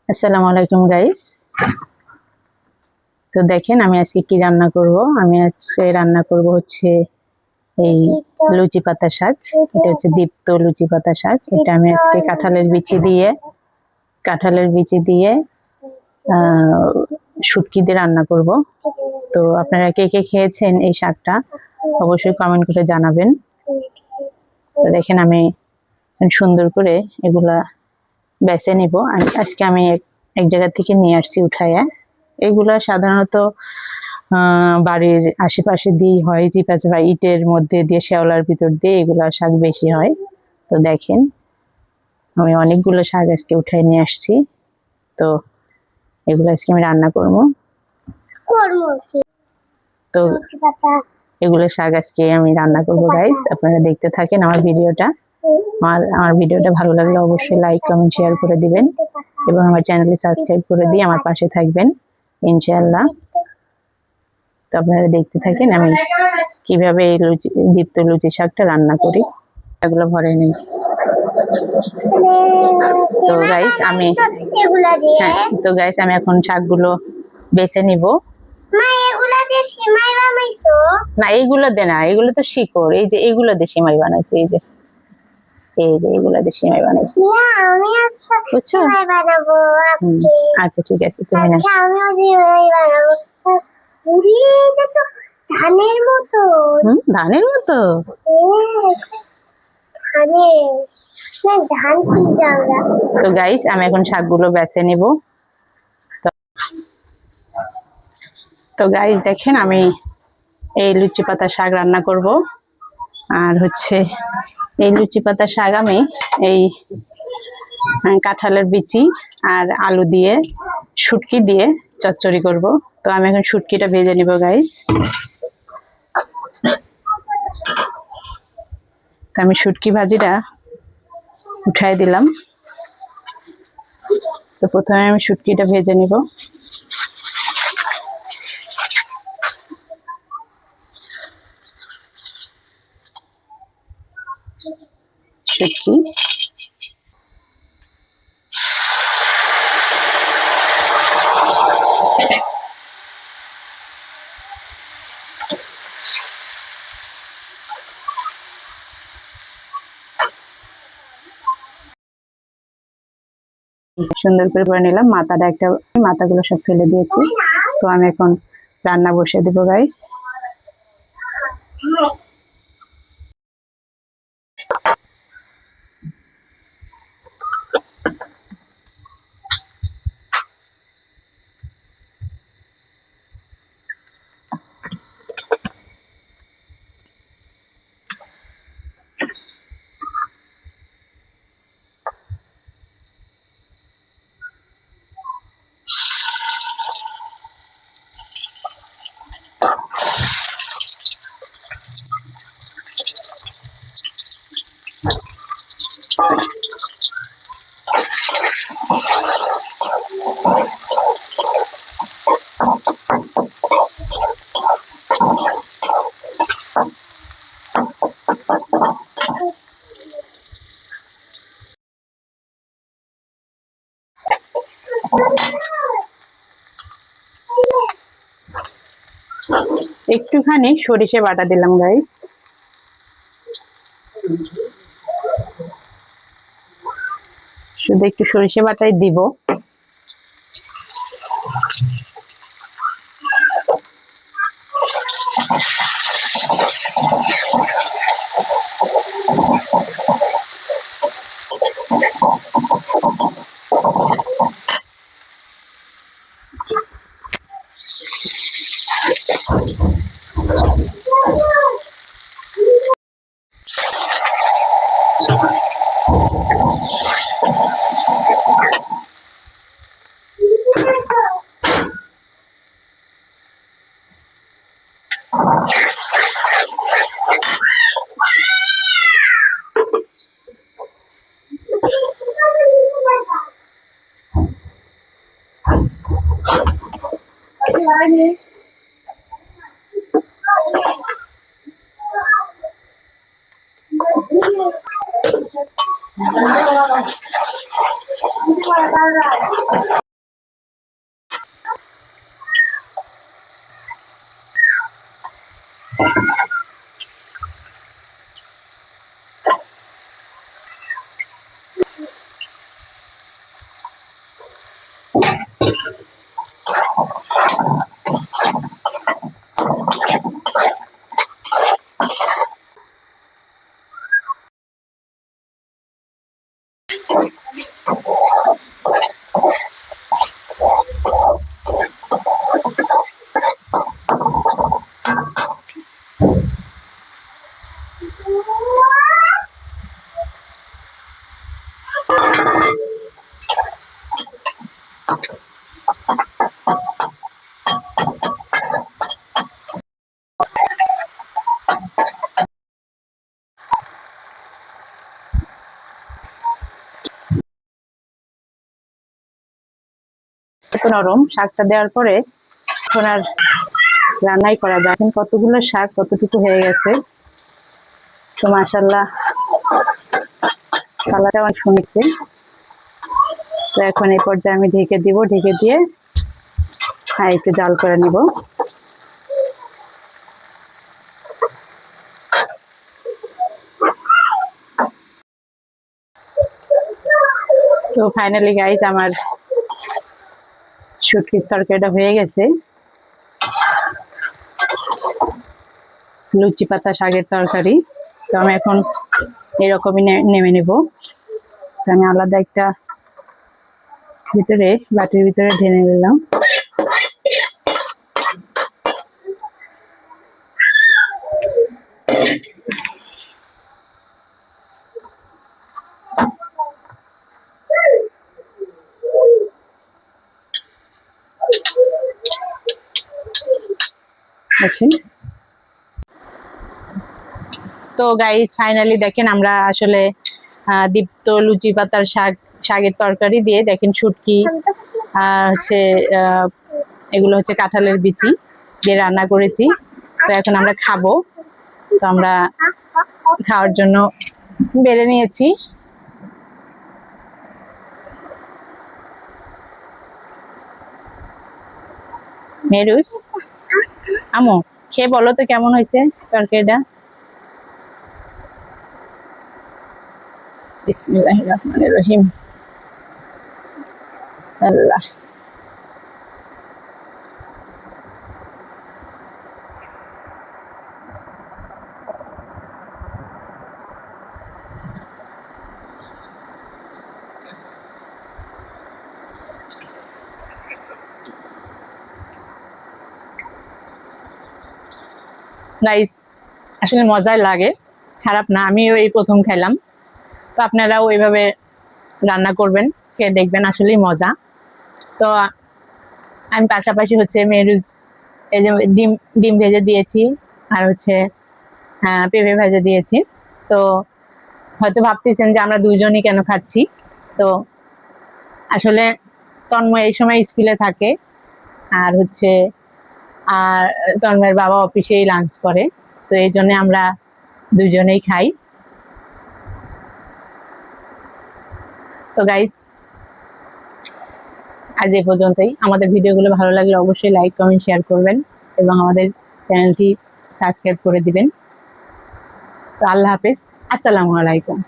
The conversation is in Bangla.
আসসালামু আলাইকুম গাইস। তো দেখেন আমি আজকে কি রান্না করব। আমি আজকে রান্না করব হচ্ছে এই লুচি পাতা শাক। এটা হচ্ছে দীপ্ত লুচি পাতা শাক। এটা আমি আজকে কাঁঠালের বিচি দিয়ে শুটকি দিয়ে রান্না করব। তো আপনারা কে কে খেয়েছেন এই শাকটা অবশ্যই কমেন্ট করে জানাবেন। তো দেখেন আমি সুন্দর করে এগুলা বেছে নিব। আজকে আমি এক জায়গা থেকে নিয়ে আসছি উঠাইয়া। এগুলা সাধারণত বাড়ির আশেপাশে দিয়ে হয়, চিপা চাপা ইটের মধ্যে দিয়ে, শেওলার ভিতর দিয়ে এগুলা শাক বেশি হয়। তো দেখেন আমি অনেকগুলো শাক আজকে উঠাই নিয়ে আসছি। তো এগুলো আজকে আমি রান্না করবো। তো এগুলো শাক আজকে আমি রান্না করবো গাইস। আপনারা দেখতে থাকেন আমার ভিডিওটা। আমার ভিডিওটা ভালো লাগলে অবশ্যই লাইক কমেন্ট শেয়ার করে দিবেন এবং আমার চ্যানেলটি সাবস্ক্রাইব করে দিয়ে আমার পাশে থাকবেন ইনশাআল্লাহ। তো আপনারা দেখতে থাকেন আমি কিভাবে এই দীপ্ত লুচি শাকটা রান্না করি। এগুলো ভরে নিই। তো গাইস আমি এখন শাকগুলো বেছে নিব। না এইগুলো দে না, এগুলো তো শিকড়। এই যে এইগুলো দিয়ে সিমাই বানাইছি। এই যে এগুলা দিয়ে সিমাই বানাইছি, বুঝছো? আচ্ছা ঠিক আছে, তুমি না। ধানের মতো তো গাইস আমি এখন শাকগুলো বেছে নিব। তো গাইস দেখেন আমি এই লুচি পাতা শাক রান্না করব। আর হচ্ছে এই লুচি পাতা শাক আমি এই কাঁঠালের বিচি আর আলু দিয়ে শুটকি দিয়ে চচ্চড়ি করব। তো আমি এখন শুটকিটা ভেজে নিব গাইস। তো আমি শুটকি ভাজিটা উঠাই দিলাম। তো প্রথমে আমি শুটকিটা ভেজে নিব। শুটকি সুন্দর করে নিলাম। মাথাগুলো সব ফেলে দিয়েছি। তো আমি এখন রান্না বসিয়ে দেবো গাইস। একটুখানি সরিষে বাটা দিলাম গাইস। শুধু একটু সরিষে বাটাই দিব। নরম শাকটা দেওয়ার পরে এখন আর রান্নাই করা যায়। এখন কতগুলো শাক কতটুকু হয়ে গেছে, তো মাশাআল্লাহ কালারটা অনেক সুন্দর। তো এখন এই পর্যায়ে আমি ঢেকে দিব, ঢেকে দিয়ে একটু জাল করে নিব। তো ফাইনালি গাইস আমার শুটকির তরকারিটা হয়ে গেছে, লুচি পাতা শাকের তরকারি। তো আমি এখন এরকমই নেমে নেব। তো আমি আলাদা একটা বাটির ভিতরে ঢেলে নিলাম। তো গাইস ফাইনালি দেখেন আমরা আসলে দীপ্ত লুচি পাতার শাকের তরকারি দিয়ে দেখেন শুটকি হচ্ছে এগুলো হচ্ছে কাঁঠালের বিচি দিয়ে রান্না করেছি। তো এখন আমরা খাবো। তো আমরা খাওয়ার জন্য বেড়ে নিয়েছি। মেরুস আমো খেয়ে বলো তো কেমন হয়েছে তরকারিটা। বিসমিল্লাহির রহমানির রহিম। আল্লাহ গাইস আসলে মজাই লাগে, খারাপ না। আমিও এই প্রথম খাইলাম। তো আপনারাও এইভাবে রান্না করবেন, খেয়ে দেখবেন আসলেই মজা। তো আমি পাশাপাশি হচ্ছে মেরুজ এই যে ডিম ডিম ভেজে দিয়েছি, আর হচ্ছে পেঁপে ভেজে দিয়েছি। তো হয়তো ভাবতেছেন যে আমরা দুইজনই কেন খাচ্ছি। তো আসলে তন্ময় এই সময় স্কুলে থাকে, আর হচ্ছে আর তন্ময়ের বাবা অফিসেই লাঞ্চ করে। তো এই জন্য আমরা দুজনেই খাই। তো গাইস আজ এই পর্যন্তই। আমাদের ভিডিওগুলো ভালো লাগলে অবশ্যই লাইক কমেন্ট শেয়ার করবেন এবং আমাদের চ্যানেলটি সাবস্ক্রাইব করে দিবেন। তো আল্লাহ হাফেজ, আসসালামু আলাইকুম।